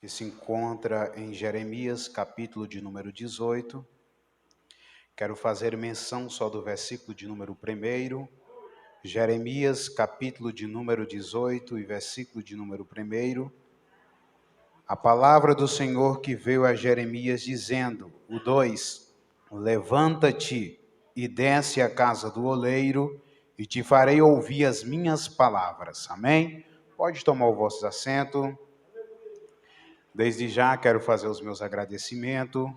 que se encontra em Jeremias, capítulo de número 18. Quero fazer menção só do versículo de número 1. Jeremias, capítulo de número 18 e versículo de número 1. A palavra do Senhor que veio a Jeremias dizendo, o 2, levanta-te e desce à casa do oleiro e te farei ouvir as minhas palavras. Amém? Pode tomar o vosso assento. Desde já quero fazer os meus agradecimentos,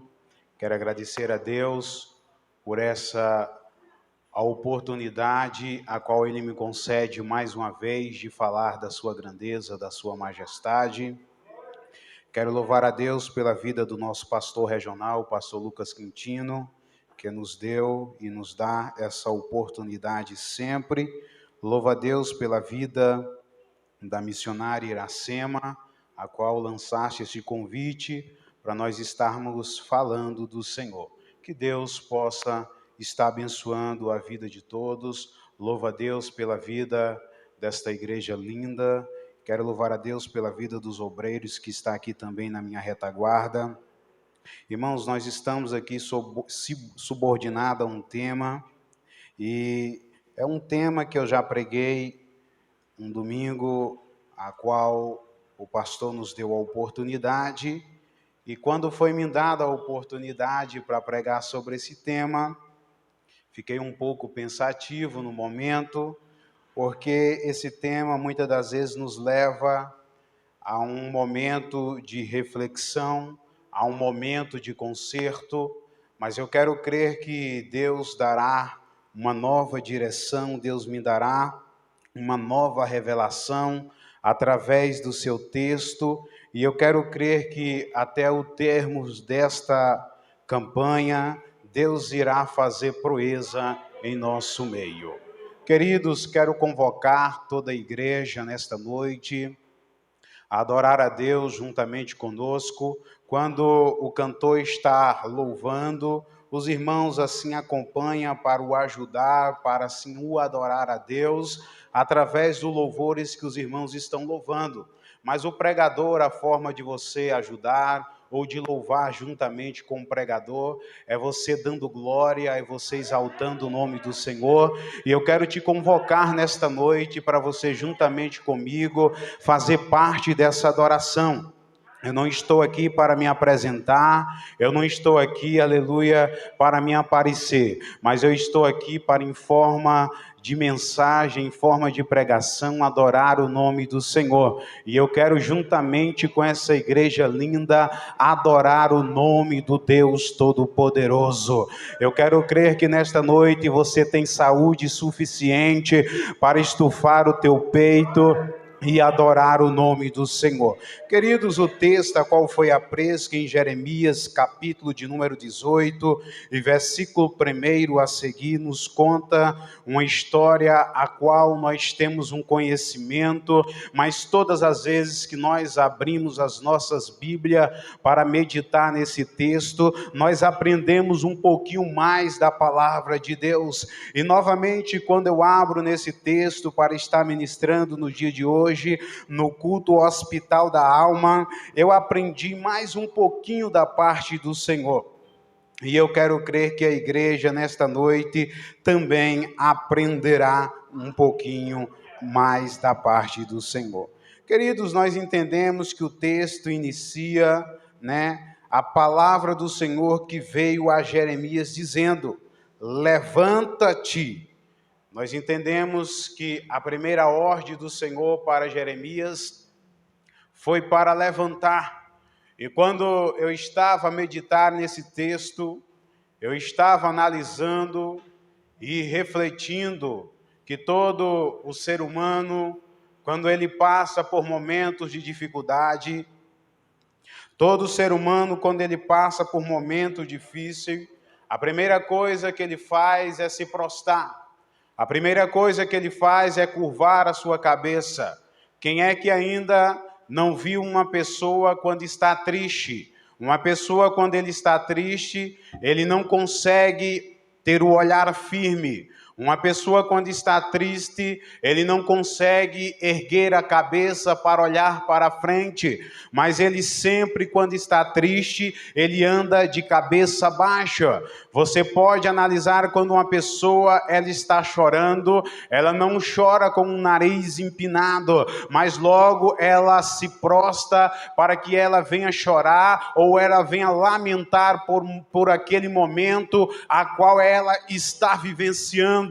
quero agradecer a Deus por a oportunidade a qual Ele me concede mais uma vez de falar da sua grandeza, da sua majestade. Quero louvar a Deus pela vida do nosso pastor regional, o pastor Lucas Quintino, que nos deu e nos dá essa oportunidade sempre. Louvo a Deus pela vida da missionária Iracema, a qual lançaste este convite para nós estarmos falando do Senhor. Que Deus possa estar abençoando a vida de todos. Louvo a Deus pela vida desta igreja linda. Quero louvar a Deus pela vida dos obreiros que está aqui também na minha retaguarda. Irmãos, nós estamos aqui subordinados a um tema, e é um tema que eu já preguei um domingo, a qual o pastor nos deu a oportunidade, e quando foi me dada a oportunidade para pregar sobre esse tema, fiquei um pouco pensativo no momento, porque esse tema muitas das vezes nos leva a um momento de reflexão, a um momento de conserto, mas eu quero crer que Deus dará uma nova direção, Deus me dará uma nova revelação através do seu texto, e eu quero crer que até o termo desta campanha, Deus irá fazer proeza em nosso meio. Queridos, quero convocar toda a igreja nesta noite a adorar a Deus juntamente conosco. Quando o cantor está louvando, os irmãos assim acompanham para o ajudar, para assim o adorar a Deus, através dos louvores que os irmãos estão louvando. Mas o pregador, a forma de você ajudar ou de louvar juntamente com o pregador, é você dando glória, é você exaltando o nome do Senhor. E eu quero te convocar nesta noite para você juntamente comigo fazer parte dessa adoração. Eu não estou aqui para me apresentar, eu não estou aqui, aleluia, para me aparecer, mas eu estou aqui para, em forma de mensagem, em forma de pregação, adorar o nome do Senhor. E eu quero, juntamente com essa igreja linda, adorar o nome do Deus Todo-Poderoso. Eu quero crer que nesta noite você tem saúde suficiente para estufar o teu peito e adorar o nome do Senhor. Queridos, o texto a qual foi apresco em Jeremias, capítulo de número 18, e versículo 1 a seguir, nos conta uma história a qual nós temos um conhecimento, mas todas as vezes que nós abrimos as nossas Bíblias para meditar nesse texto, nós aprendemos um pouquinho mais da palavra de Deus. E novamente, quando eu abro nesse texto para estar ministrando no dia de hoje, no culto Hospital da Alma, eu aprendi mais um pouquinho da parte do Senhor. E eu quero crer que a igreja nesta noite também aprenderá um pouquinho mais da parte do Senhor. Queridos, nós entendemos que o texto inicia, a palavra do Senhor que veio a Jeremias dizendo, levanta-te. Nós entendemos que a primeira ordem do Senhor para Jeremias foi para levantar. E quando eu estava a meditar nesse texto, eu estava analisando e refletindo que todo o ser humano, quando ele passa por momentos de dificuldade, todo ser humano, quando ele passa por momentos difíceis, a primeira coisa que ele faz é se prostrar. A primeira coisa que ele faz é curvar a sua cabeça. Quem é que ainda não viu uma pessoa quando está triste? Uma pessoa, quando ele está triste, ele não consegue ter o olhar firme. Uma pessoa, quando está triste, ele não consegue erguer a cabeça para olhar para frente, mas ele sempre, quando está triste, ele anda de cabeça baixa. Você pode analisar quando uma pessoa ela está chorando, ela não chora com o nariz empinado, mas logo ela se prostra para que ela venha chorar ou ela venha lamentar por aquele momento a qual ela está vivenciando.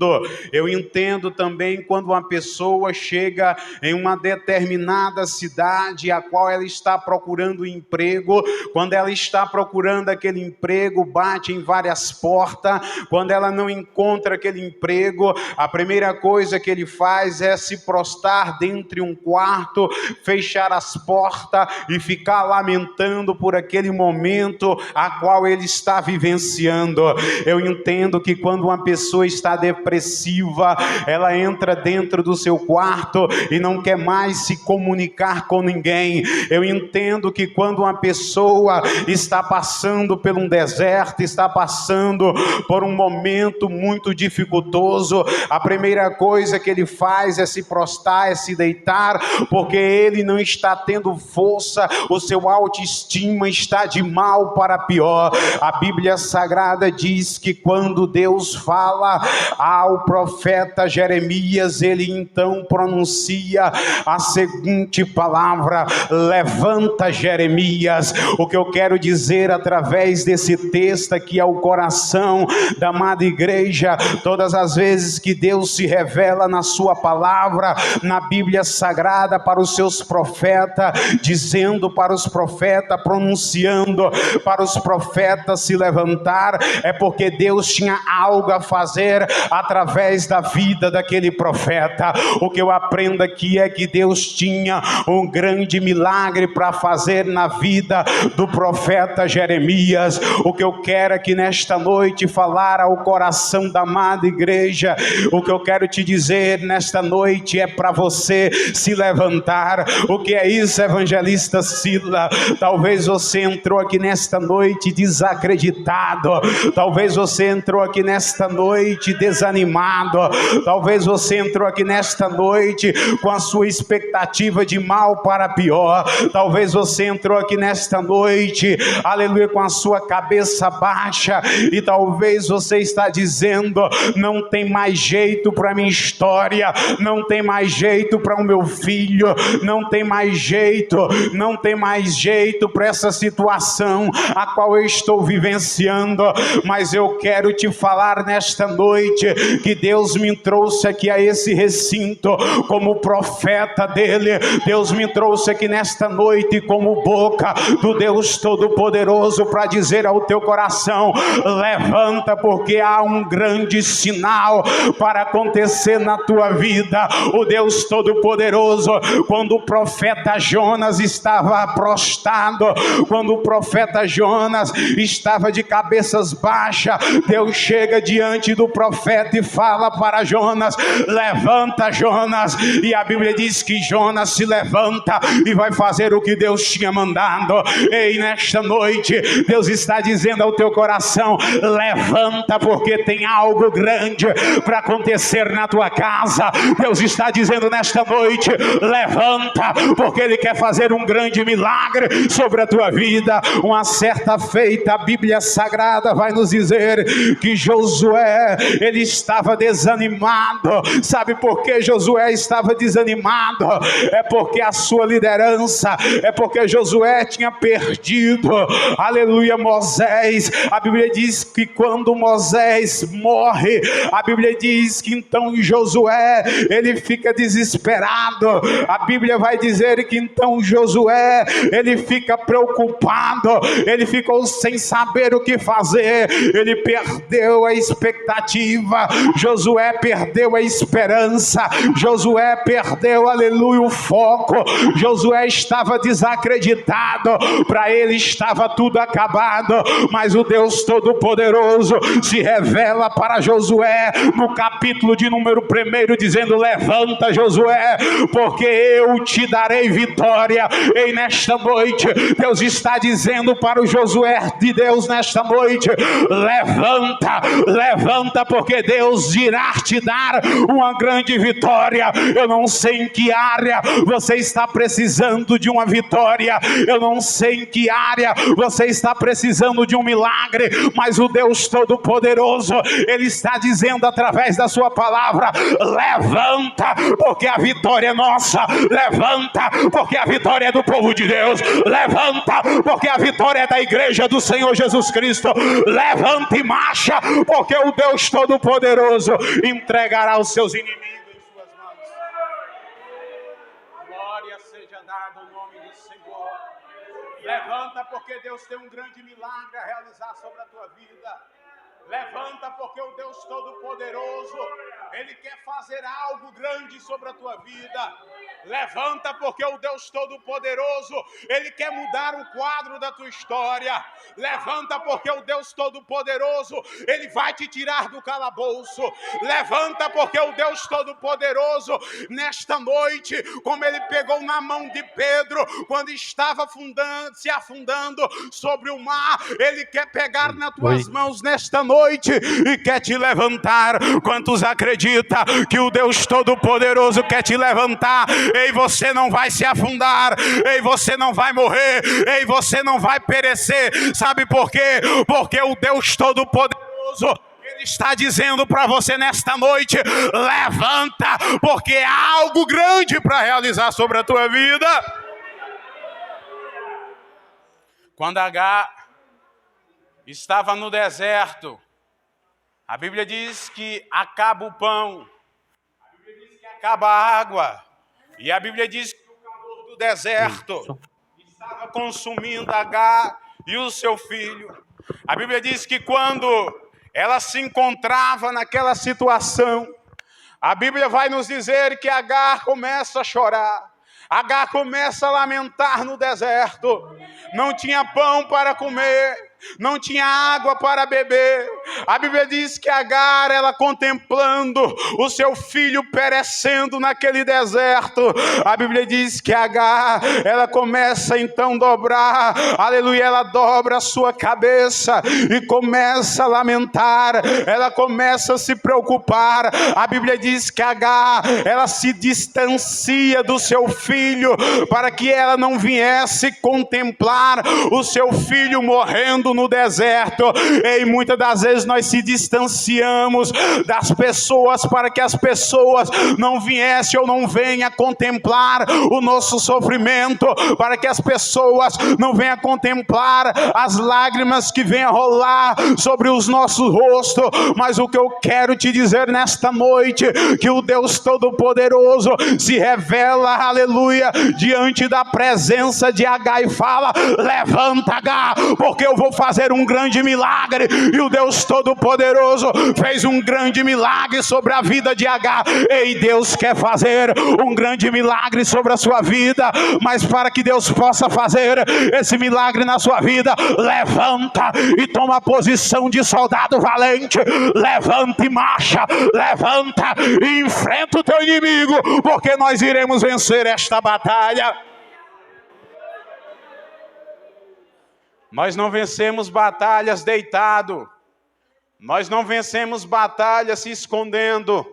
Eu entendo também quando uma pessoa chega em uma determinada cidade a qual ela está procurando emprego, quando ela está procurando aquele emprego, bate em várias portas, quando ela não encontra aquele emprego, a primeira coisa que ele faz é se prostrar dentro de um quarto, fechar as portas e ficar lamentando por aquele momento a qual ele está vivenciando. Eu entendo que quando uma pessoa está depressiva, ela entra dentro do seu quarto e não quer mais se comunicar com ninguém. Eu entendo que quando uma pessoa está passando por um deserto, está passando por um momento muito dificultoso, a primeira coisa que ele faz é se prostrar, é se deitar, porque ele não está tendo força, o seu autoestima está de mal para pior. A Bíblia Sagrada diz que quando Deus fala ao profeta Jeremias, ele então pronuncia a seguinte palavra: levanta, Jeremias. O que eu quero dizer através desse texto aqui ao coração da amada igreja, todas as vezes que Deus se revela na sua palavra, na Bíblia Sagrada para os seus profetas, dizendo para os profetas, pronunciando para os profetas se levantar, é porque Deus tinha algo a fazer através da vida daquele profeta. O que eu aprendo aqui é que Deus tinha um grande milagre para fazer na vida do profeta Jeremias. O que eu quero aqui nesta noite falar ao coração da amada igreja, o que eu quero te dizer nesta noite é para você se levantar. O que é isso, evangelista Sila? Talvez você entrou aqui nesta noite desacreditado, talvez você entrou aqui nesta noite desanimado, talvez você entrou aqui nesta noite com a sua expectativa de mal para pior, talvez você entrou aqui nesta noite, aleluia, com a sua cabeça baixa, e talvez você está dizendo: não tem mais jeito para minha história, não tem mais jeito para o meu filho, não tem mais jeito para essa situação a qual eu estou vivenciando. Mas eu quero te falar nesta noite que Deus me trouxe aqui a esse recinto como profeta dele. Deus me trouxe aqui nesta noite como boca do Deus Todo-Poderoso para dizer ao teu coração: levanta, porque há um grande sinal para acontecer na tua vida. O Deus Todo-Poderoso, quando o profeta Jonas estava prostrado, quando o profeta Jonas estava de cabeças baixas, Deus chega diante do profeta e fala para Jonas: levanta, Jonas. E a Bíblia diz que Jonas se levanta e vai fazer o que Deus tinha mandado. Ei, nesta noite Deus está dizendo ao teu coração: levanta, porque tem algo grande para acontecer na tua casa. Deus está dizendo nesta noite: levanta, porque Ele quer fazer um grande milagre sobre a tua vida. Uma certa feita, a Bíblia Sagrada vai nos dizer que Josué, ele estava desanimado. Sabe por que Josué estava desanimado? É porque a sua liderança, é porque Josué tinha perdido, aleluia, Moisés. A Bíblia diz que quando Moisés morre, a Bíblia diz que então Josué, ele fica desesperado. A Bíblia vai dizer que então Josué, ele fica preocupado, ele ficou sem saber o que fazer, ele perdeu a expectativa, Josué perdeu a esperança, Josué perdeu, aleluia, o foco. Josué estava desacreditado, para ele estava tudo acabado, mas o Deus Todo-Poderoso se revela para Josué no capítulo de número 1, dizendo: levanta, Josué, porque eu te darei vitória. E nesta noite Deus está dizendo para o Josué de Deus nesta noite: levanta, levanta, porque Deus irá te dar uma grande vitória. Eu não sei em que área você está precisando de uma vitória, eu não sei em que área você está precisando de um milagre, mas o Deus Todo-Poderoso, Ele está dizendo através da sua palavra: levanta, porque a vitória é nossa. Levanta, porque a vitória é do povo de Deus. Levanta, porque a vitória é da igreja do Senhor Jesus Cristo. Levanta e marcha, porque o Deus Todo-Poderoso entregará os seus inimigos em suas mãos. Glória seja dada ao nome do Senhor. Levanta, porque Deus tem um grande milagre a realizar sobre a tua vida. Levanta, porque o Deus Todo-Poderoso, Ele quer fazer algo grande sobre a tua vida. Levanta, porque o Deus Todo-Poderoso, Ele quer mudar o quadro da tua história. Levanta, porque o Deus Todo-Poderoso, Ele vai te tirar do calabouço. Levanta, porque o Deus Todo-Poderoso, nesta noite, como Ele pegou na mão de Pedro, quando estava se afundando sobre o mar, Ele quer pegar nas tuas mãos nesta noite e quer te levantar. Quantos acreditam que o Deus Todo-Poderoso quer te levantar? Ei, você não vai se afundar, ei, você não vai morrer, ei, você não vai perecer. Sabe por quê? Porque o Deus Todo-Poderoso, Ele está dizendo para você nesta noite: levanta, porque há algo grande para realizar sobre a tua vida. Quando Agar estava no deserto, a Bíblia diz que acaba o pão, a Bíblia diz que acaba a água, e a Bíblia diz que o calor do deserto estava consumindo Agar e o seu filho. A Bíblia diz que quando ela se encontrava naquela situação, a Bíblia vai nos dizer que Agar começa a chorar. Agar começa a lamentar no deserto. Não tinha pão para comer, não tinha água para beber. A Bíblia diz que Agar, ela contemplando o seu filho perecendo naquele deserto, a Bíblia diz que Agar, ela começa então a dobrar, aleluia, ela dobra a sua cabeça e começa a lamentar, ela começa a se preocupar. A Bíblia diz que Agar, ela se distancia do seu filho, para que ela não viesse contemplar o seu filho morrendo no deserto. E muitas das vezes nós se distanciamos das pessoas para que as pessoas não viessem ou não venham contemplar o nosso sofrimento, para que as pessoas não venham contemplar as lágrimas que venham rolar sobre os nossos rostos. Mas o que eu quero te dizer nesta noite, que o Deus Todo-Poderoso se revela, aleluia, diante da presença de Agar e fala: levanta, Agar, porque eu vou fazer um grande milagre. E o Deus Todo-Poderoso fez um grande milagre sobre a vida de Agar. Ei, Deus quer fazer um grande milagre sobre a sua vida, mas para que Deus possa fazer esse milagre na sua vida, levanta e toma a posição de soldado valente. Levanta e marcha, levanta e enfrenta o teu inimigo, porque nós iremos vencer esta batalha. Nós não vencemos batalhas deitado, nós não vencemos batalha se escondendo,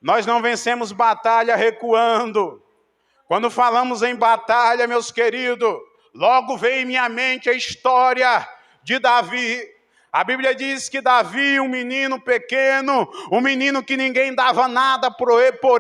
nós não vencemos batalha recuando. Quando falamos em batalha, meus queridos, logo vem em minha mente a história de Davi. A Bíblia diz que Davi, um menino pequeno, um menino que ninguém dava nada por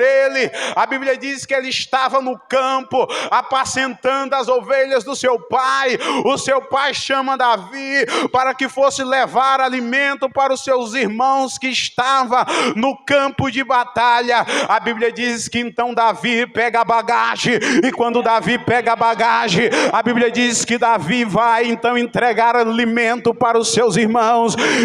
ele, a Bíblia diz que ele estava no campo, apacentando as ovelhas do seu pai. O seu pai chama Davi para que fosse levar alimento para os seus irmãos que estavam no campo de batalha. A Bíblia diz que então Davi pega a bagagem, e quando Davi pega a bagagem, a Bíblia diz que Davi vai então entregar alimento para os seus irmãos.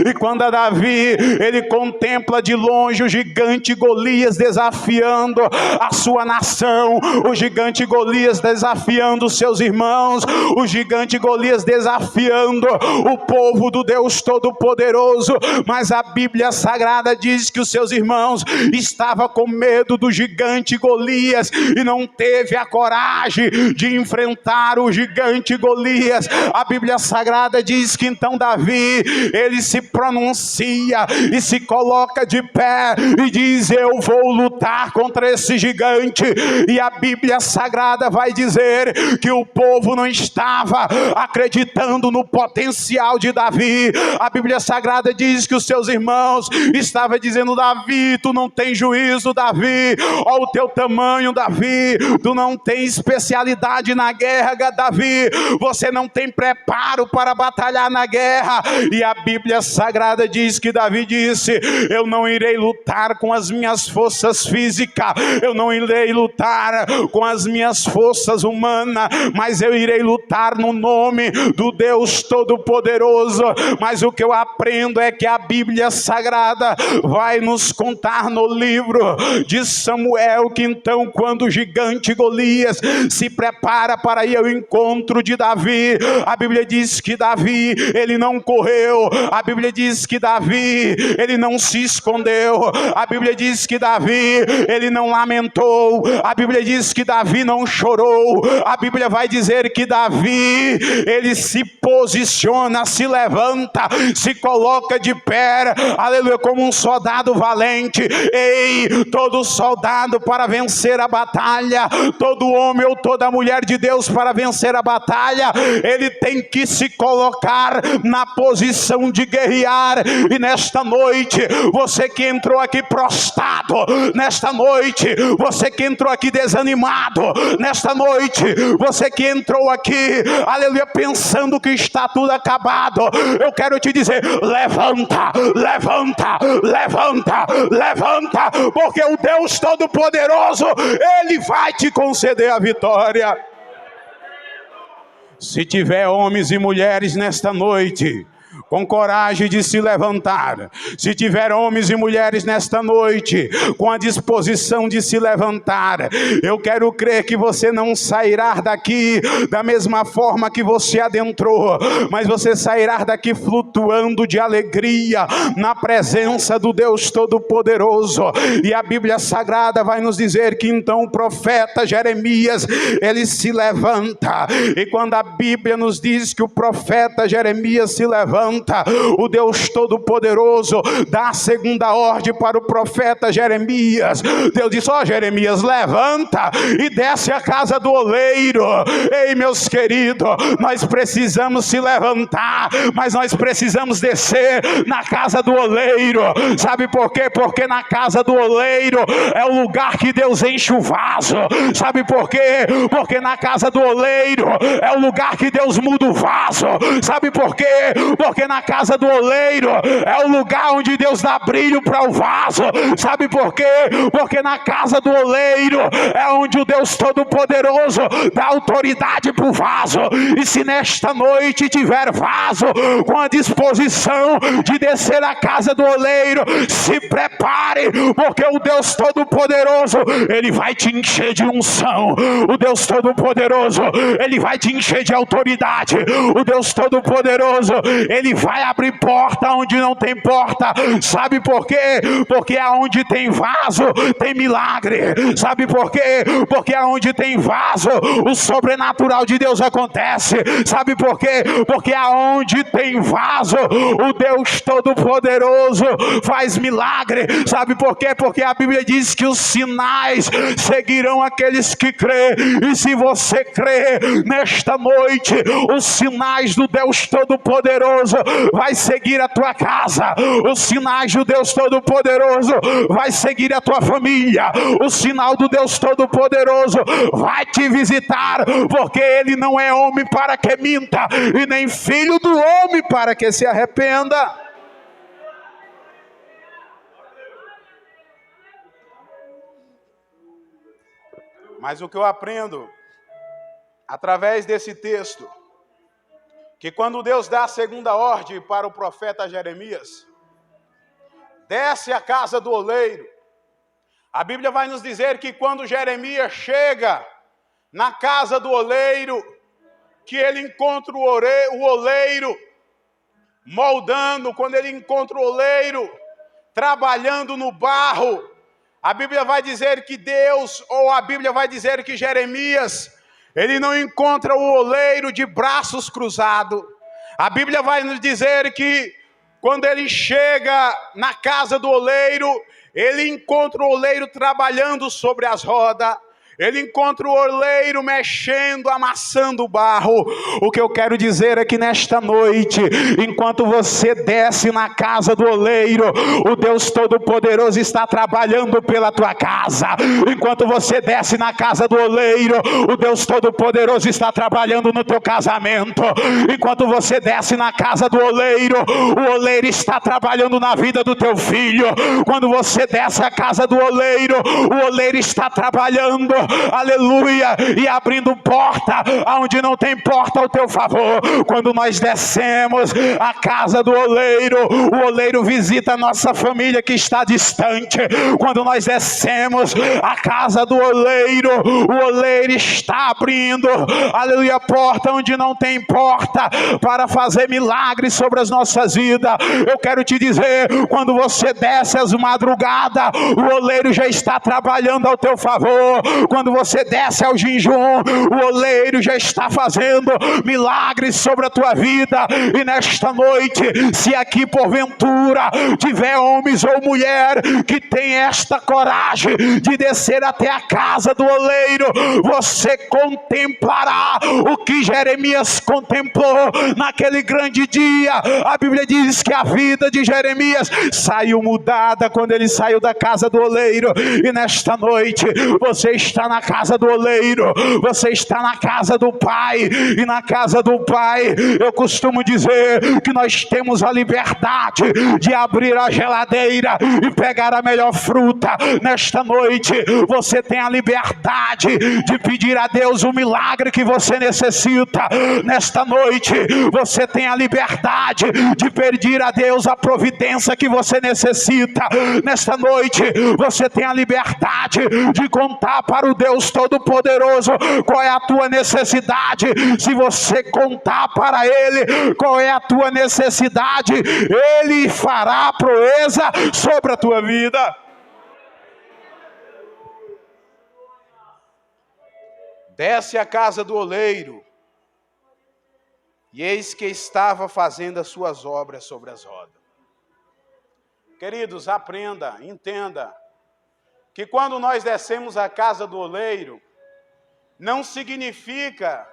E quando Davi, ele contempla de longe o gigante Golias desafiando a sua nação, o gigante Golias desafiando os seus irmãos, o gigante Golias desafiando o povo do Deus Todo-Poderoso, mas a Bíblia Sagrada diz que os seus irmãos estavam com medo do gigante Golias e não teve a coragem de enfrentar o gigante Golias. A Bíblia Sagrada diz que então Davi, ele se pronuncia e se coloca de pé e diz: eu vou lutar contra esse gigante. E a Bíblia Sagrada vai dizer que o povo não estava acreditando no potencial de Davi. A Bíblia Sagrada diz que os seus irmãos estavam dizendo: Davi, tu não tem juízo, Davi, olha o teu tamanho, Davi, tu não tem especialidade na guerra, Davi, você não tem preparo para batalhar na guerra. E a Bíblia Sagrada diz que Davi disse: eu não irei lutar com as minhas forças físicas, eu não irei lutar com as minhas forças humanas, mas eu irei lutar no nome do Deus Todo-Poderoso. Mas o que eu aprendo é que a Bíblia Sagrada vai nos contar no livro de Samuel que então, quando o gigante Golias se prepara para ir ao encontro de Davi, a Bíblia diz que Davi, ele não correu, a Bíblia diz que Davi, ele não se escondeu, a Bíblia diz que Davi, ele não lamentou, a Bíblia diz que Davi não chorou, a Bíblia vai dizer que Davi, ele se posiciona, se levanta, se coloca de pé, aleluia, como um soldado valente. Ei, todo soldado para vencer a batalha, todo homem ou toda mulher de Deus para vencer a batalha, ele tem que se colocar na posição de guerrear. E nesta noite, você que entrou aqui prostrado, nesta noite, você que entrou aqui desanimado, nesta noite, você que entrou aqui, aleluia, pensando que está tudo acabado, eu quero te dizer: levanta, levanta, levanta, levanta, porque o Deus Todo-Poderoso, ele vai te conceder a vitória. Se tiver homens e mulheres nesta noite com coragem de se levantar, se tiver homens e mulheres nesta noite com a disposição de se levantar, eu quero crer que você não sairá daqui da mesma forma que você adentrou, mas você sairá daqui flutuando de alegria na presença do Deus Todo-Poderoso. E a Bíblia Sagrada vai nos dizer que então o profeta Jeremias, ele se levanta, e quando a Bíblia nos diz que o profeta Jeremias se levanta, o Deus Todo-Poderoso dá a segunda ordem para o profeta Jeremias. Deus diz: ó, Jeremias, levanta e desce a casa do oleiro. Ei, meus queridos, nós precisamos se levantar, mas nós precisamos descer na casa do oleiro. Sabe por quê? Porque na casa do oleiro é o lugar que Deus enche o vaso. Sabe por quê? Porque na casa do oleiro é o lugar que Deus muda o vaso. Sabe por quê? Porque na casa do oleiro é o lugar onde Deus dá brilho para o vaso. Sabe por quê? Porque na casa do oleiro é onde o Deus Todo-Poderoso dá autoridade para o vaso. E se nesta noite tiver vaso com a disposição de descer a casa do oleiro, se prepare, porque o Deus Todo-Poderoso, ele vai te encher de unção. O Deus Todo-Poderoso, ele vai te encher de autoridade. O Deus Todo-Poderoso, ele vai abrir porta onde não tem porta. Sabe por quê? Porque aonde tem vaso tem milagre. Sabe por quê? Porque aonde tem vaso o sobrenatural de Deus acontece. Sabe por quê? Porque aonde tem vaso o Deus Todo-Poderoso faz milagre. Sabe por quê? Porque a Bíblia diz que os sinais seguirão aqueles que crê. E se você crê nesta noite, os sinais do Deus Todo-Poderoso vai seguir a tua casa. Os sinais do Deus Todo-Poderoso vai seguir a tua família. O sinal do Deus Todo-Poderoso vai te visitar, porque ele não é homem para que minta, e nem filho do homem para que se arrependa. Mas o que eu aprendo através desse texto, que quando Deus dá a segunda ordem para o profeta Jeremias, desce a casa do oleiro, a Bíblia vai nos dizer que quando Jeremias chega na casa do oleiro, que ele encontra o oleiro moldando, quando ele encontra o oleiro trabalhando no barro, a Bíblia vai dizer que Deus, ou a Bíblia vai dizer que Jeremias, ele não encontra o oleiro de braços cruzados. A Bíblia vai nos dizer que Quando ele chega na casa do oleiro, ele encontra o oleiro trabalhando sobre as rodas. Ele encontra o oleiro mexendo, amassando o barro. O que eu quero dizer é que nesta noite, enquanto você desce na casa do oleiro, o Deus Todo-Poderoso está trabalhando pela tua casa. Enquanto você desce na casa do oleiro, o Deus Todo-Poderoso está trabalhando no teu casamento. Enquanto você desce na casa do oleiro, o oleiro está trabalhando na vida do teu filho. Quando você desce à casa do oleiro, o oleiro está trabalhando, aleluia, e abrindo porta aonde não tem porta ao teu favor. Quando nós descemos à casa do oleiro, o oleiro visita a nossa família que está distante. Quando nós descemos à casa do oleiro, o oleiro está abrindo, aleluia, porta onde não tem porta, para fazer milagres sobre as nossas vidas. Eu quero te dizer, quando você desce às madrugadas, o oleiro já está trabalhando ao teu favor. Quando você desce ao jejum, o oleiro já está fazendo milagres sobre a tua vida. E nesta noite, se aqui porventura tiver homens ou mulher que tem esta coragem de descer até a casa do oleiro, você contemplará o que Jeremias contemplou naquele grande dia. A Bíblia diz que a vida de Jeremias saiu mudada quando ele saiu da casa do oleiro. E nesta noite, você está na casa do oleiro, você está na casa do Pai. E na casa do Pai, eu costumo dizer que nós temos a liberdade de abrir a geladeira e pegar a melhor fruta. Nesta noite, você tem a liberdade de pedir a Deus o milagre que você necessita. Nesta noite, você tem a liberdade de pedir a Deus a providência que você necessita. Nesta noite, você tem a liberdade de contar para o Deus Todo-Poderoso qual é a tua necessidade. Se você contar para Ele qual é a tua necessidade, Ele fará a proeza sobre a tua vida. Desce à casa do oleiro, e eis que estava fazendo as suas obras sobre as rodas. Queridos, aprenda, entenda, que quando nós descemos à casa do oleiro, não significa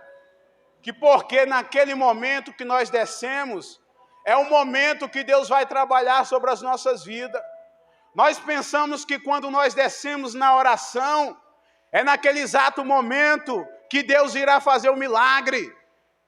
que porque naquele momento que nós descemos, é o momento que Deus vai trabalhar sobre as nossas vidas. Nós pensamos que quando nós descemos na oração, é naquele exato momento que Deus irá fazer o milagre.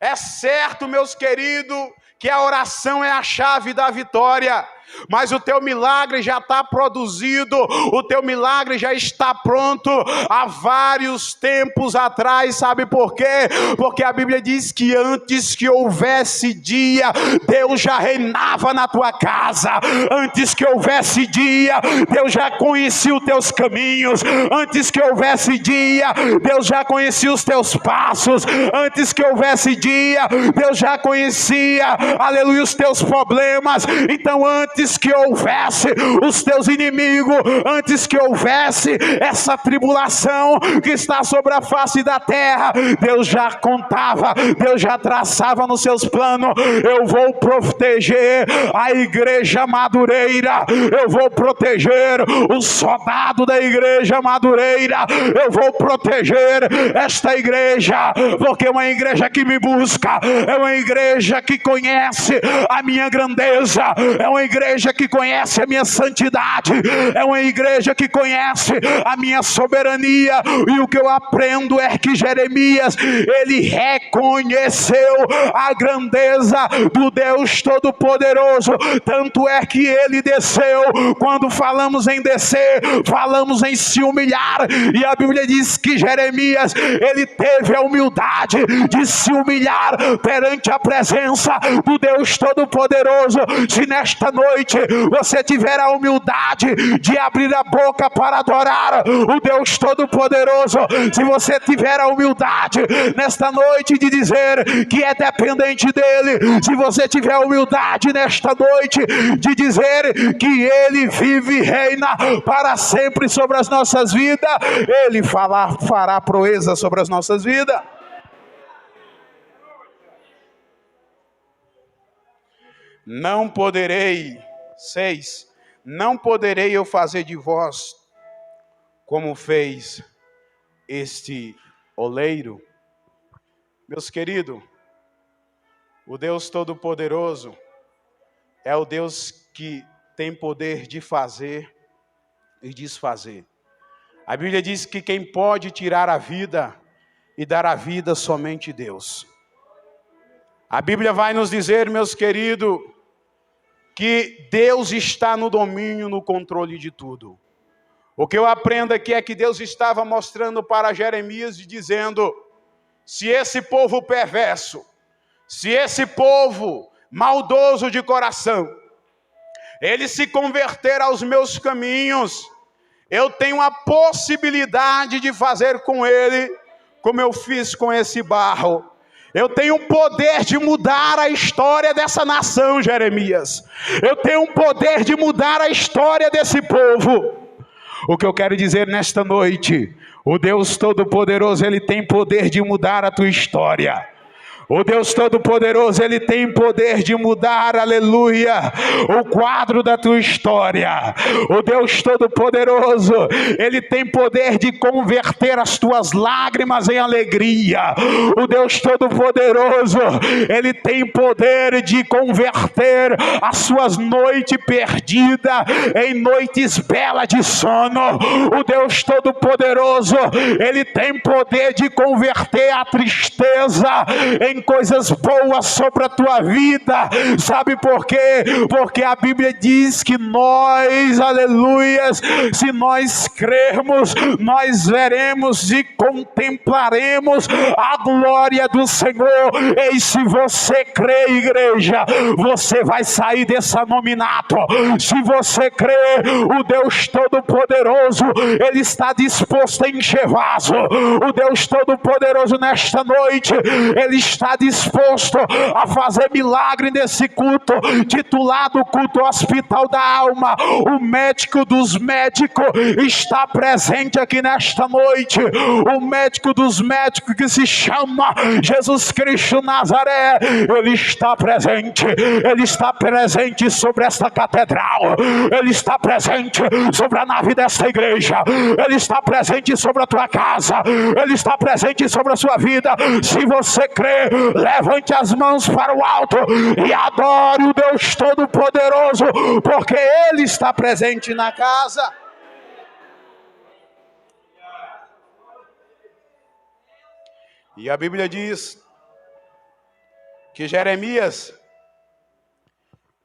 É certo, meus queridos, que a oração é a chave da vitória. Mas o teu milagre já está produzido, o teu milagre já está pronto há vários tempos atrás. Sabe por quê? Porque a Bíblia diz que antes que houvesse dia, Deus já reinava na tua casa. Antes que houvesse dia, Deus já conhecia os teus caminhos. Antes que houvesse dia, Deus já conhecia os teus passos. Antes que houvesse dia, Deus já conhecia, aleluia, os teus problemas. Então antes que houvesse os teus inimigos, antes que houvesse essa tribulação que está sobre a face da terra, Deus já contava, Deus já traçava nos seus planos: eu vou proteger a igreja Madureira, eu vou proteger o soldado da igreja Madureira, eu vou proteger esta igreja, porque é uma igreja que me busca, é uma igreja que conhece a minha grandeza, é uma igreja que conhece a minha santidade, é uma igreja que conhece a minha soberania. E o que eu aprendo é que Jeremias, ele reconheceu a grandeza do Deus Todo-Poderoso, tanto é que ele desceu. Quando falamos em descer, falamos em se humilhar, e a Bíblia diz que Jeremias, ele teve a humildade de se humilhar perante a presença do Deus Todo-Poderoso. Se nesta noite você tiver a humildade de abrir a boca para adorar o Deus Todo-Poderoso, se você tiver a humildade nesta noite de dizer que é dependente dele, se você tiver a humildade nesta noite de dizer que ele vive e reina para sempre sobre as nossas vidas, ele fará proeza sobre as nossas vidas. Não poderei, 6, não poderei eu fazer de vós como fez este oleiro. Meus queridos, o Deus Todo-Poderoso é o Deus que tem poder de fazer e desfazer. A Bíblia diz que quem pode tirar a vida e dar a vida somente Deus. A Bíblia vai nos dizer, meus queridos, que Deus está no domínio, no controle de tudo. O que eu aprendo aqui é que Deus estava mostrando para Jeremias e dizendo: se esse povo perverso, se esse povo maldoso de coração, ele se converter aos meus caminhos, eu tenho a possibilidade de fazer com ele como eu fiz com esse barro. Eu tenho o poder de mudar a história dessa nação, Jeremias. Eu tenho o poder de mudar a história desse povo. O que eu quero dizer nesta noite, o Deus Todo-Poderoso, Ele tem poder de mudar a tua história. O Deus Todo-Poderoso, Ele tem poder de mudar, aleluia, o quadro da tua história. O Deus Todo-Poderoso, Ele tem poder de converter as tuas lágrimas em alegria. O Deus Todo-Poderoso, Ele tem poder de converter as suas noites perdidas em noites belas de sono. O Deus Todo-Poderoso, Ele tem poder de converter a tristeza em coisas boas sobre a tua vida. Sabe por quê? Porque a Bíblia diz que nós, aleluias, se nós crermos, nós veremos e contemplaremos a glória do Senhor. E se você crê, igreja, você vai sair desse anominato. Se você crê, o Deus Todo-Poderoso, Ele está disposto a encher vaso. O Deus Todo-Poderoso nesta noite, Ele está disposto a fazer milagre nesse culto, titulado Culto Hospital da Alma. O médico dos médicos está presente aqui nesta noite. O médico dos médicos, que se chama Jesus Cristo Nazaré, Ele está presente. Ele está presente sobre esta catedral. Ele está presente sobre a nave desta igreja. Ele está presente sobre a tua casa. Ele está presente sobre a sua vida. Se você crê, levante as mãos para o alto e adore o Deus Todo-Poderoso, porque Ele está presente na casa. E a Bíblia diz que Jeremias,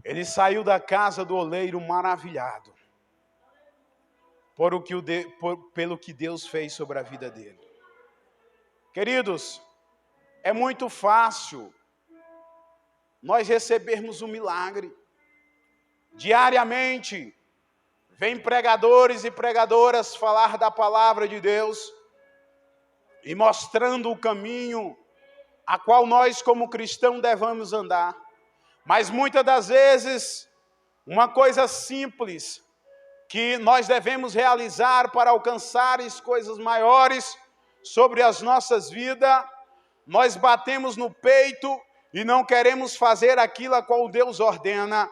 ele saiu da casa do oleiro maravilhado pelo que Deus fez sobre a vida dele. Queridos, é muito fácil nós recebermos um milagre. Diariamente, vem pregadores e pregadoras falar da palavra de Deus e mostrando o caminho a qual nós como cristãos devemos andar. Mas muitas das vezes, uma coisa simples que nós devemos realizar para alcançar as coisas maiores sobre as nossas vidas, nós batemos no peito e não queremos fazer aquilo a qual Deus ordena.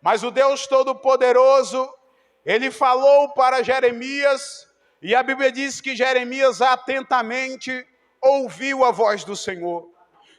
Mas o Deus Todo-Poderoso, Ele falou para Jeremias, e a Bíblia diz que Jeremias atentamente ouviu a voz do Senhor.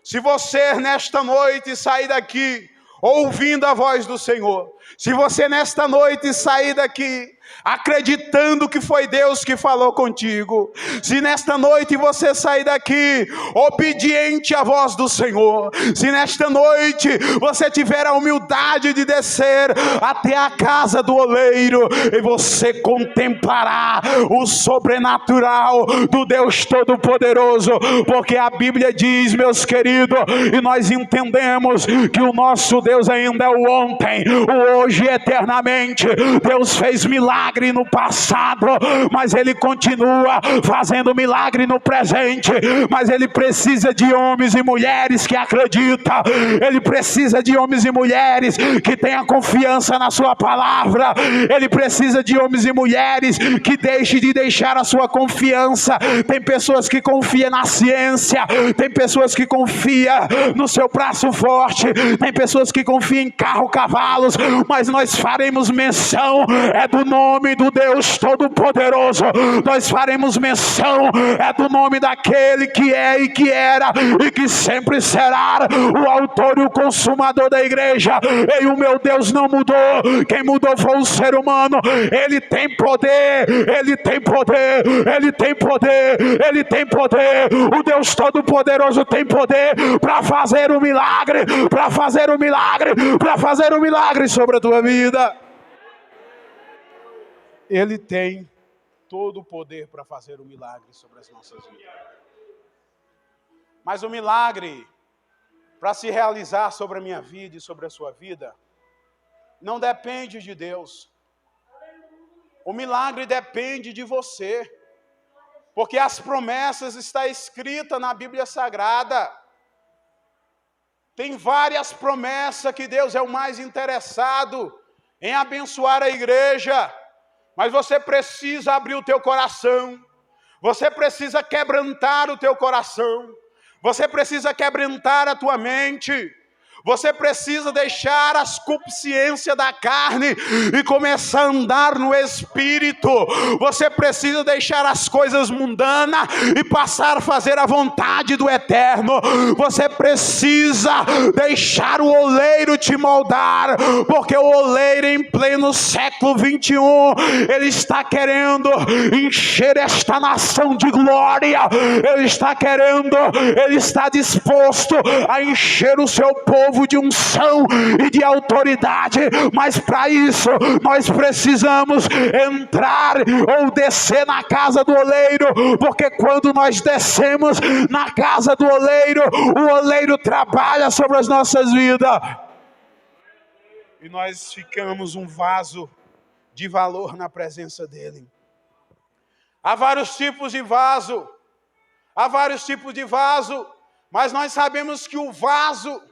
Se você nesta noite sair daqui ouvindo a voz do Senhor, se você nesta noite sair daqui acreditando que foi Deus que falou contigo, se nesta noite você sair daqui obediente à voz do Senhor, se nesta noite você tiver a humildade de descer até a casa do oleiro, e você contemplará o sobrenatural do Deus Todo-Poderoso, porque a Bíblia diz, meus queridos, e nós entendemos que o nosso Deus ainda é o ontem, o hoje e eternamente. Deus fez milagres milagre no passado, mas Ele continua fazendo milagre no presente. Mas Ele precisa de homens e mulheres que acreditam. Ele precisa de homens e mulheres que tenham confiança na sua palavra. Ele precisa de homens e mulheres que deixem de deixar a sua confiança. Tem pessoas que confiam na ciência, tem pessoas que confiam no seu braço forte, tem pessoas que confiam em carro, cavalos, mas nós faremos menção do nome do Deus Todo-Poderoso. Nós faremos menção do nome daquele que é e que era e que sempre será, o autor e o consumador da igreja. E o meu Deus não mudou. Quem mudou foi o ser humano. Ele tem poder, Ele tem poder, Ele tem poder, Ele tem poder. O Deus Todo-Poderoso tem poder para fazer um milagre, para fazer um milagre, para fazer um milagre sobre a tua vida. Ele tem todo o poder para fazer um milagre sobre as nossas vidas. Mas o milagre, para se realizar sobre a minha vida e sobre a sua vida, não depende de Deus. O milagre depende de você. Porque as promessas estão escritas na Bíblia Sagrada. Tem várias promessas que Deus é o mais interessado em abençoar a igreja. Mas você precisa abrir o teu coração. Você precisa quebrantar o teu coração. Você precisa quebrantar a tua mente. Você precisa deixar as consciências da carne e começar a andar no Espírito. Você precisa deixar as coisas mundanas e passar a fazer a vontade do Eterno. Você precisa deixar o oleiro te moldar, porque o oleiro em pleno século 21, ele está querendo encher esta nação de glória. Ele está querendo, ele está disposto a encher o seu povo de unção e de autoridade, mas para isso nós precisamos entrar ou descer na casa do oleiro, porque quando nós descemos na casa do oleiro, o oleiro trabalha sobre as nossas vidas e nós ficamos um vaso de valor na presença dele. Há vários tipos de vaso, mas nós sabemos que o vaso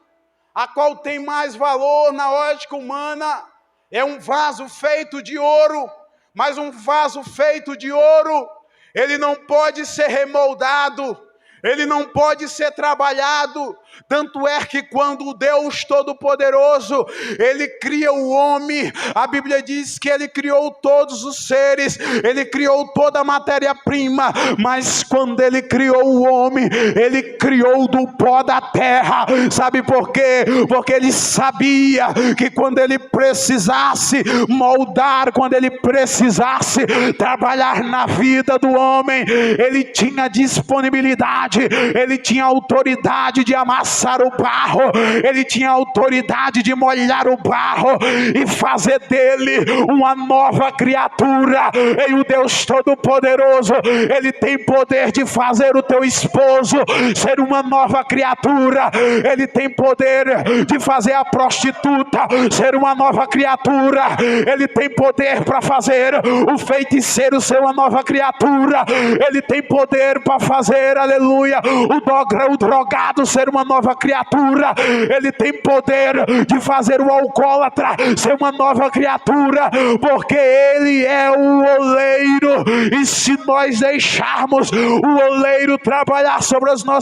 a qual tem mais valor na ótica humana é um vaso feito de ouro. Mas um vaso feito de ouro, ele não pode ser remoldado, ele não pode ser trabalhado. Tanto é que quando o Deus Todo-Poderoso, ele cria o homem, a Bíblia diz que ele criou todos os seres, ele criou toda a matéria-prima, mas quando ele criou o homem, ele criou do pó da terra. Sabe por quê? Porque ele sabia que quando ele precisasse moldar, quando ele precisasse trabalhar na vida do homem, ele tinha disponibilidade, ele tinha autoridade de amassar o barro, ele tinha autoridade de molhar o barro e fazer dele uma nova criatura. E o Deus Todo-Poderoso, ele tem poder de fazer o teu esposo ser uma nova criatura. Ele tem poder de fazer a prostituta ser uma nova criatura. Ele tem poder para fazer o feiticeiro ser uma nova criatura. Ele tem poder para fazer, aleluia, o drogado ser uma nova criatura. Ele tem poder de fazer o alcoólatra ser uma nova criatura, porque ele é o oleiro. E se nós deixarmos o oleiro trabalhar sobre as nossas